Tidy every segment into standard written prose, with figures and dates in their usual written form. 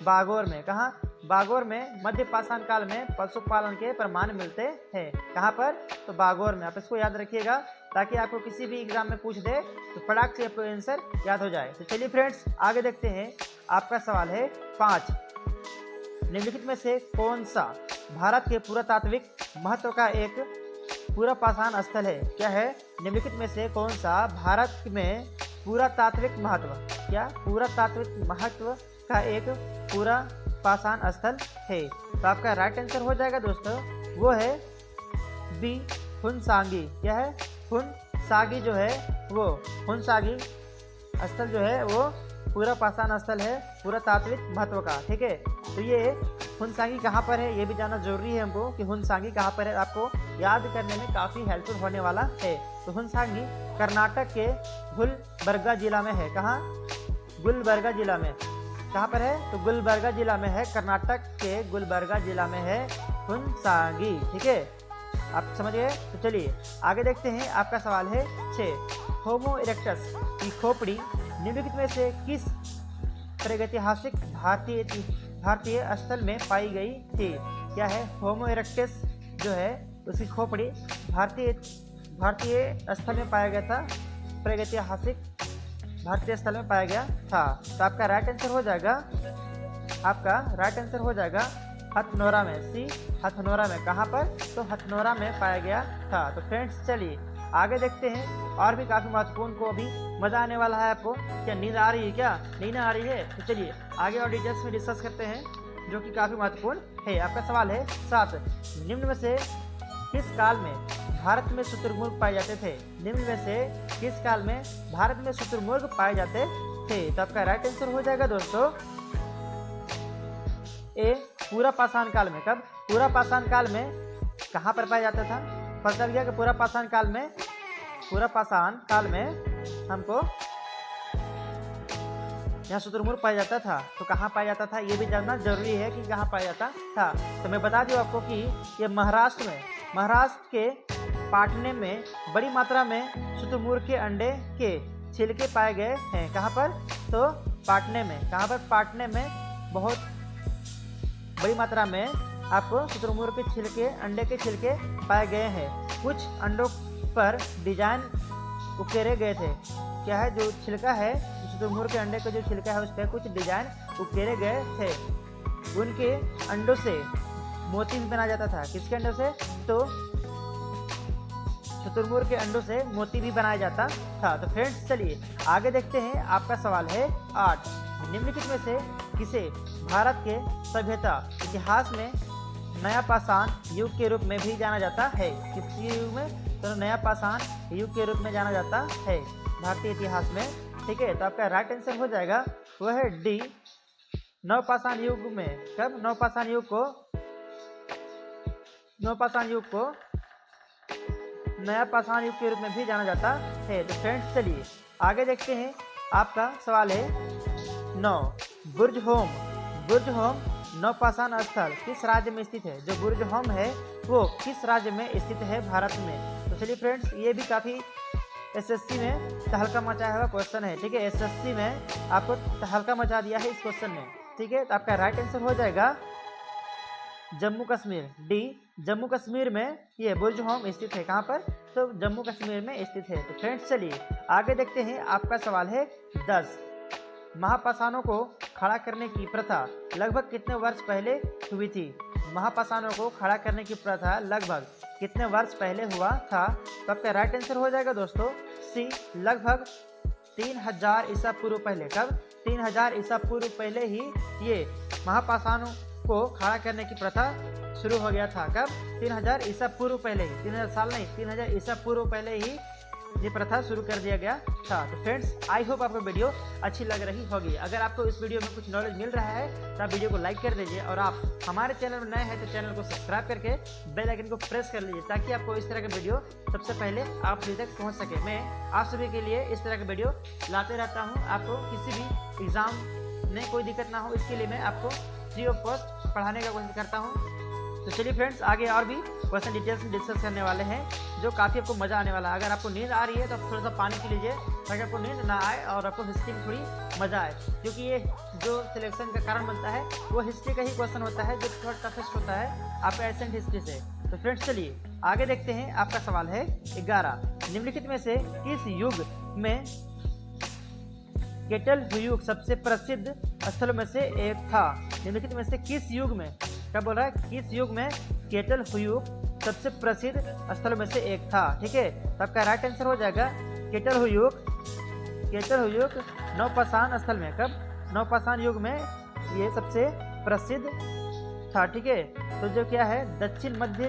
बागोर में, कहा बागोर में मध्य पाषाण काल में पशुपालन के प्रमाण मिलते हैं। कहाँ पर? तो बागोर में। आप इसको याद रखिएगा ताकि आपको किसी भी एग्जाम में पूछ दे तो फटाक से आपको आंसर याद हो जाए। तो चलिए फ्रेंड्स आगे देखते हैं। आपका सवाल है 5, निम्नलिखित में से कौन सा भारत के पुरातात्विक महत्व का एक पूरा पाषाण स्थल है? क्या है? निम्नलिखित में से कौन सा भारत में पुरातात्विक महत्व, क्या पुरातात्विक महत्व का एक पूरा पाषाण स्थल है? तो आपका राइट आंसर हो जाएगा दोस्तों, वो है बी, हुनसांगी। क्या है? हुनसांगी जो है वो हुनसांगी स्थल जो है वो पूरा पाषाण स्थल है पुरातात्विक महत्व का। ठीक है, तो ये हुनसांगी कहाँ पर है ये भी जानना जरूरी है हमको कि हुनसांगी कहाँ पर है, आपको याद करने में काफ़ी हेल्पफुल होने वाला है। तो हुनसांगी कर्नाटक के गुलबर्गा जिला में है। कहाँ? गुलबर्गा जिला में। कहाँ पर है? तो गुलबर्गा जिला में है, कर्नाटक के गुलबर्गा जिला में है हुनसांगी। ठीक है, आप समझ गए? तो चलिए आगे देखते हैं। आपका सवाल है 6, होमो इरेक्टस की खोपड़ी निम्नलिखित में से किस प्रागैतिहासिक भारतीय स्थल में पाई गई थी? क्या है? होमो इरेक्टस जो है उसकी खोपड़ी भारतीय स्थल में पाया गया था, प्रागैतिहासिक भारतीय स्थल में पाया गया था। तो आपका राइट आंसर हो जाएगा, आपका राइट आंसर हो जाएगा हथनोरा में, सी हथनोरा में। कहाँ पर? तो हथनोरा में पाया गया था। तो फ्रेंड्स चलिए आगे देखते हैं, और भी काफ़ी महत्वपूर्ण को अभी मज़ा आने वाला है। आपको क्या नींद आ रही है? क्या नींद आ रही है? तो चलिए आगे और डिटेल्स में डिस्कस करते हैं जो कि काफ़ी महत्वपूर्ण है। आपका सवाल है 7, निम्न में से किस काल में भारत में शुतुरमुर्ग पाए जाते थे? निम्न में से किस काल में भारत में शुतुरमुर्ग पाए जाते थे? तो आपका राइट आंसर हो जाएगा दोस्तों ए, पूरा पाषाण काल में। कब? पूरा पाषाण काल में कहाँ पर पाया जाता था? पता चल गया कि पूरा पाषाण काल में हमको यहाँ शुतुरमुर्ग पाया जाता था। तो कहाँ पाया जाता था ये भी जानना जरूरी है कि कहाँ पाया जाता था। तो मैं बता दूँ आपको कि ये महाराष्ट्र के पाटने में बड़ी मात्रा में शुतुरमुर्ग के अंडे के छिलके पाए गए हैं। कहाँ पर? तो पाटने में। कहाँ पर? पाटने में बहुत बड़ी मात्रा में आपको शुतुरमुर्ग के छिलके, अंडे के छिलके पाए गए हैं। कुछ अंडों पर डिजाइन उकेरे गए थे। क्या है? जो छिलका है शुतुरमुर्ग के अंडे का जो छिलका है उस पर कुछ डिजाइन उकेरे गए थे। उनके अंडों से मोती भी बनाया जाता था। किसके अंडों से? तो शुतुरमुर्ग के अंडों से मोती भी बनाया जाता था। तो फ्रेंड्स चलिए आगे देखते हैं। आपका सवाल है 8, निम्नलिखित में से किसे भारत के सभ्यता इतिहास में नया पाषाण युग के रूप में भी जाना जाता है? किस युग में? तो नया पाषाण युग के रूप में जाना जाता है भारतीय इतिहास में। ठीक है, तो आपका राइट आंसर हो जाएगा वह है डी, नवपाषाण युग में। कब? नवपाषाण युग को नया पाषाण युग के रूप में भी जाना जाता है। तो फ्रेंड्स चलिए आगे देखते हैं। आपका सवाल है 9, बुर्ज होम नवपाषाण स्थल किस राज्य में स्थित है? जो बुर्ज होम है वो किस राज्य में स्थित है भारत में? तो चलिए फ्रेंड्स, ये भी काफ़ी एसएससी में तहलका मचाया हुआ क्वेश्चन है। ठीक है, एसएससी में आपको तहलका मचा दिया है इस क्वेश्चन ने। ठीक है, तो आपका राइट आंसर हो जाएगा जम्मू कश्मीर, डी, जम्मू कश्मीर में ये बुर्ज होम स्थित है। कहाँ पर? तो जम्मू कश्मीर में स्थित है। तो फ्रेंड्स चलिए आगे देखते हैं। आपका सवाल है 10, महापाषाणों को खड़ा करने की प्रथा लगभग कितने वर्ष पहले हुई थी? महापाषाणों को खड़ा करने की प्रथा लगभग कितने वर्ष पहले हुआ था? तो आपका राइट आंसर हो जाएगा दोस्तों सी, लगभग 3000 ईसा पूर्व पहले। कब? 3000 ईसा पूर्व पहले ही ये महापाषाणों को खड़ा करने की प्रथा शुरू हो गया था। कब? 3000 ईसा पूर्व पहले ही, 3000 साल नहीं, 3000 ईसा पूर्व पहले ही ये प्रथा शुरू कर दिया गया था। तो फ्रेंड्स आई होप आपको वीडियो अच्छी लग रही होगी। अगर आपको इस वीडियो में कुछ नॉलेज मिल रहा है तो आप वीडियो को लाइक कर दीजिए, और आप हमारे चैनल में नए हैं तो चैनल को सब्सक्राइब करके बेल आइकन को प्रेस कर लीजिए, ताकि आपको इस तरह का वीडियो सबसे पहले आप सभी तक पहुँच सके। मैं आप सभी के लिए इस तरह का वीडियो लाते रहता हूँ। आपको किसी भी एग्ज़ाम में कोई दिक्कत ना हो, इसके लिए मैं आपको फ्री ऑफ कॉस्ट पढ़ाने का कोशिश करता हूँ। तो चलिए फ्रेंड्स आगे और भी क्वेश्चन डिटेल्स में डिस्कस करने वाले हैं, जो काफ़ी आपको मज़ा आने वाला है। अगर आपको नींद आ रही है तो आप थोड़ा सा पानी पी लीजिए, ताकि आपको नींद ना आए और आपको हिस्ट्री में थोड़ी मज़ा आए, क्योंकि ये जो सिलेक्शन का कारण बनता है वो हिस्ट्री का ही क्वेश्चन होता है, जो थोड़ा टफेस्ट होता है आपका एशियन हिस्ट्री से। तो फ्रेंड्स चलिए आगे देखते हैं। आपका सवाल है 11, निम्नलिखित में से किस युग में केटलहुयुग सबसे प्रसिद्ध स्थलों में से एक था? निम्नलिखित में से किस युग में, क्या बोल रहा है, किस युग में केटलहुयुग सबसे प्रसिद्ध स्थलों में से एक था? ठीक है, तो आपका राइट आंसर हो जाएगा केटलहुयुग नवपाषाण स्थल में। कब? नवपाषाण युग में ये सबसे प्रसिद्ध था। ठीक है, तो जो क्या है दक्षिण मध्य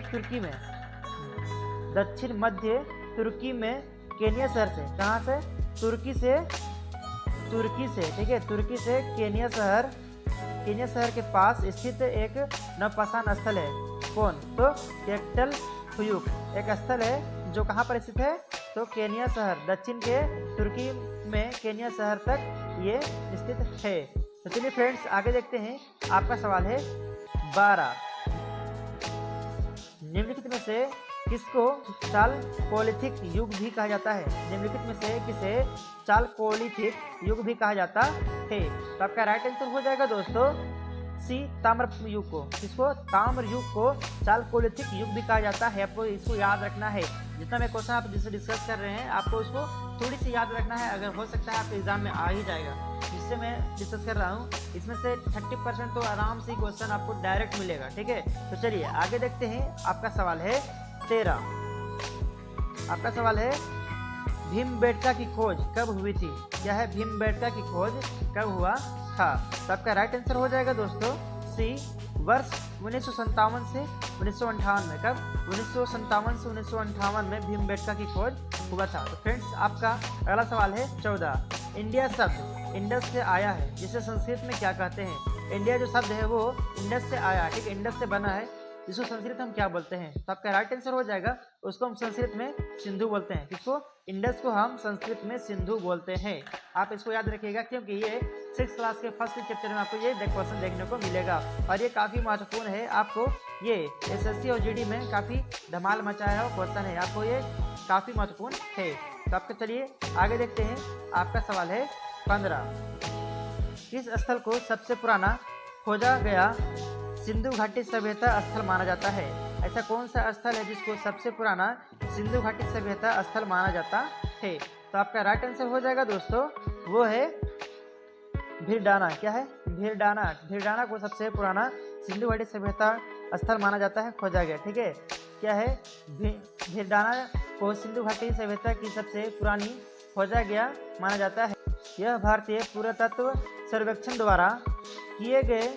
तुर्की में केनिया शहर से, कहाँ से? तुर्की से। ठीक है, तुर्की से केनिया शहर के पास स्थित एक नवपाषाण स्थल है। कौन? तो केटलहुयुग एक स्थल है जो कहाँ पर स्थित है? तो केनिया शहर, दक्षिण के तुर्की में केनिया शहर तक ये स्थित है। तो चलिए फ्रेंड्स आगे देखते हैं। आपका सवाल है 12, निम्नलिखित में से किसको चालकोलिथिक युग भी कहा जाता है? निम्नलिखित में से किसे चालकोलिथिक युग भी कहा जाता है? तो आपका राइट आंसर हो जाएगा दोस्तों सी, ताम्र युग को। किसको? ताम्र युग को चालकोलिथिक युग भी कहा जाता है। आपको इसको याद रखना है। जितना मैं क्वेश्चन आप जिससे डिस्कस कर रहे हैं, आपको इसको थोड़ी सी याद रखना है। अगर हो सकता है आपके एग्जाम में आ ही जाएगा, जिससे मैं डिस्कस कर रहा हूँ। इसमें से 30% तो आराम से क्वेश्चन आपको डायरेक्ट मिलेगा। ठीक है, तो चलिए आगे देखते हैं। आपका सवाल है 13, आपका सवाल है भीमबेटका की खोज कब हुई थी? क्या है? भीमबेटका की खोज कब हुआ था? तो आपका राइट आंसर हो जाएगा दोस्तों सी, वर्ष 1957 से 1958 में। कब? 1957 से 1958 में भीमबेटका की खोज हुआ था। तो फ्रेंड्स आपका अगला सवाल है 14, इंडिया शब्द इंडस से आया है, जिसे संस्कृत में क्या कहते हैं? इंडिया जो शब्द है वो इंडस से आया है। ठीक है, इंडस से बना है, जिसको संस्कृत में हम क्या बोलते हैं? तो आपका राइट आंसर हो जाएगा, उसको हम संस्कृत में सिंधु बोलते हैं। किसको? इंडस को हम संस्कृत में सिंधु बोलते हैं। आप इसको याद रखिएगा, क्योंकि ये 6th क्लास के फर्स्ट चैप्टर में आपको ये क्वेश्चन देखने को मिलेगा, और ये काफ़ी महत्वपूर्ण है। आपको ये एसएससी और जीडी में काफ़ी धमाल मचाया हुआ क्वेश्चन है, आपको ये काफ़ी महत्वपूर्ण है। तो आपके चलिए आगे देखते हैं। आपका सवाल है 15, किस स्थल को सबसे पुराना खोजा गया सिंधु घाटी सभ्यता स्थल माना जाता है? ऐसा कौन सा स्थल है जिसको सबसे पुराना सिंधु घाटी सभ्यता स्थल माना जाता है? तो आपका राइट आंसर हो जाएगा दोस्तों वो है भीरडाना। क्या है? भीरडाना। भीरडाना को सबसे पुराना सिंधु घाटी सभ्यता स्थल माना जाता है, खोजा गया। ठीक है, क्या है? भीरडाना को सिंधु घाटी सभ्यता की सबसे पुरानी खोजा गया माना जाता है। यह भारतीय पुरातत्व सर्वेक्षण द्वारा किए गए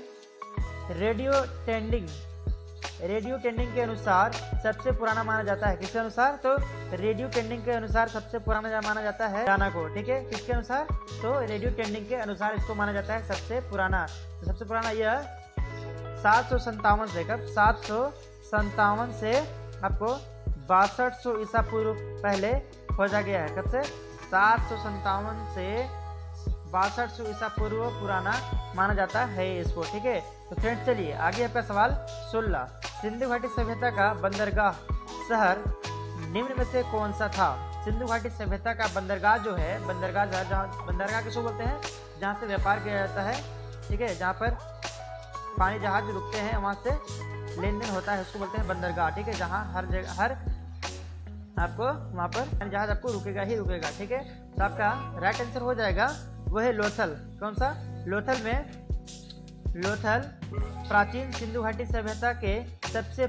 रेडियो टेंडिंग के अनुसार सबसे पुराना माना जाता है। किसके अनुसार? तो रेडियो टेंडिंग के अनुसार सबसे पुराना माना जाता है डाना को। ठीक है, किसके अनुसार? तो रेडियो टेंडिंग के अनुसार इसको माना जाता है सबसे पुराना। तो सबसे पुराना यह 757 से, कब? 757 से आपको 6200 ईसा पूर्व पहले खोजा गया है। कब से? 757 से 6200 ईसा पूर्व पुराना माना जाता है इसको। ठीक है, तो फ्रेंड्स चलिए आगे आपका सवाल 16। सिंधु घाटी सभ्यता का बंदरगाह शहर निम्न में से कौन सा था? सिंधु घाटी सभ्यता का बंदरगाह जो है, बंदरगाह जहाँ बंदरगाह किसको बोलते हैं? जहाँ से व्यापार किया जाता है। ठीक है, जहाँ पर पानी जहाज रुकते हैं, वहाँ से लेन देन होता है, उसको बोलते हैं बंदरगाह। ठीक है, जहाँ हर जगह हर आपको वहाँ पर जहाज आपको रुकेगा ही रुकेगा। ठीक है, तो आपका राइट आंसर हो जाएगा वो है लोथल। कौन सा? लोथल प्राचीन सिंधु घाटी सभ्यता के सबसे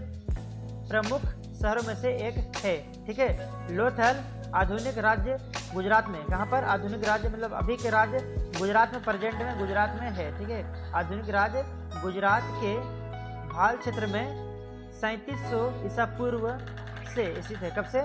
प्रमुख शहरों में से एक है। ठीक है, लोथल आधुनिक राज्य गुजरात में, कहाँ पर? आधुनिक राज्य मतलब अभी के राज्य गुजरात में, प्रेजेंट में गुजरात में है। ठीक है, आधुनिक राज्य गुजरात के भाल क्षेत्र में 3700 ईसा पूर्व से स्थित है। कब से?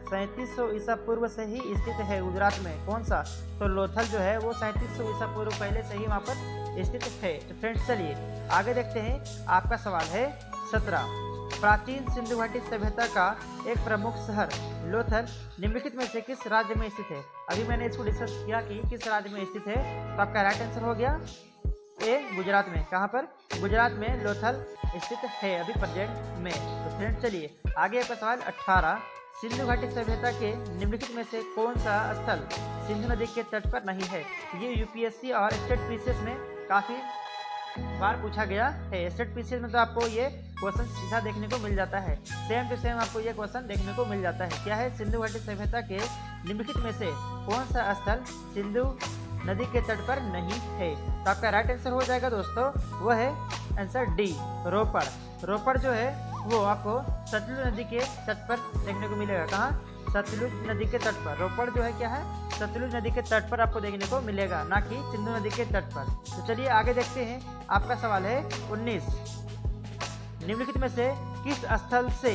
3700 ईसा पूर्व से ही स्थित है गुजरात में। कौन सा? तो लोथल जो है वो 3700 ईसा पूर्व पहले से ही वहाँ पर स्थित है। तो फ्रेंड्स चलिए आगे देखते हैं। आपका सवाल है 17। प्राचीन सिंधु घाटी सभ्यता का एक प्रमुख शहर लोथल निम्नलिखित में से किस राज्य में स्थित है? अभी मैंने इसको डिस्कस किया कि किस राज्य में स्थित है, तो आपका राइट आंसर हो गया ए, गुजरात में। कहाँ पर? गुजरात में लोथल स्थित है अभी प्रेजेंट में। तो फ्रेंड्स चलिए आगे आपका सवाल 18। सिंधु घाटी सभ्यता के निम्नलिखित में से कौन सा स्थल सिंधु नदी के तट पर नहीं है? ये यूपीएससी और स्टेट पीसीएस में काफ़ी बार पूछा गया है। स्टेट पीसीएस में तो आपको ये क्वेश्चन सीधा देखने को मिल जाता है, सेम टू सेम आपको ये क्वेश्चन देखने को मिल जाता है। क्या है? सिंधु घाटी सभ्यता के निम्नलिखित में से कौन सा स्थल सिंधु नदी के तट पर नहीं है? तो आपका राइट आंसर हो जाएगा दोस्तों, वो है आंसर डी, रोपड़। रोपड़ जो है वो आपको सतलुज नदी के तट पर देखने को मिलेगा। कहाँ? सतलुज नदी के तट पर। रोपड़ जो है क्या है? सतलुज नदी के तट पर आपको देखने को मिलेगा, ना कि सिंधु नदी के तट पर। तो चलिए आगे देखते हैं। आपका सवाल है 19। निम्नलिखित में से किस स्थल से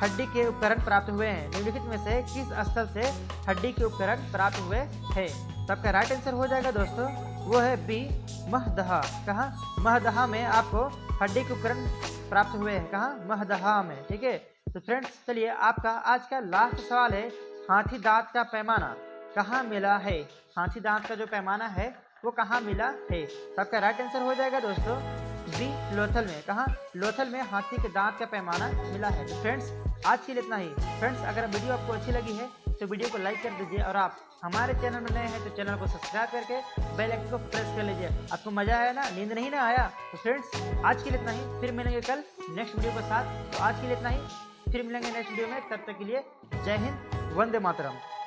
हड्डी के उपकरण प्राप्त हुए हैं? निम्नलिखित में से किस स्थल से हड्डी के उपकरण प्राप्त हुए हैं? तो आपका राइट आंसर हो जाएगा दोस्तों, वो है बी, महदहा। कहाँ? महदहा में आपको हड्डी के उपकरण प्राप्त हुए हैं। कहाँ? महदहा में। ठीक है, तो फ्रेंड्स चलिए आपका आज का लास्ट सवाल है हाथी दांत का पैमाना कहाँ मिला है? हाथी दांत का जो पैमाना है वो कहाँ मिला है? तो आपका राइट आंसर हो जाएगा दोस्तों बी, लोथल में। कहाँ? लोथल में हाथी के दांत का पैमाना मिला है। तो फ्रेंड्स आज के लिए इतना ही। फ्रेंड्स अगर वीडियो आपको अच्छी लगी है तो वीडियो को लाइक कर दीजिए, और आप हमारे चैनल में नए हैं तो चैनल को सब्सक्राइब करके बेल आइकन को प्रेस कर लीजिए। आपको मजा आया ना? नींद नहीं ना आया? तो फ्रेंड्स आज के लिए इतना ही, फिर मिलेंगे कल नेक्स्ट वीडियो के साथ। तो आज के लिए इतना ही, फिर मिलेंगे नेक्स्ट वीडियो में। तब तक के लिए जय हिंद, वंदे मातरम।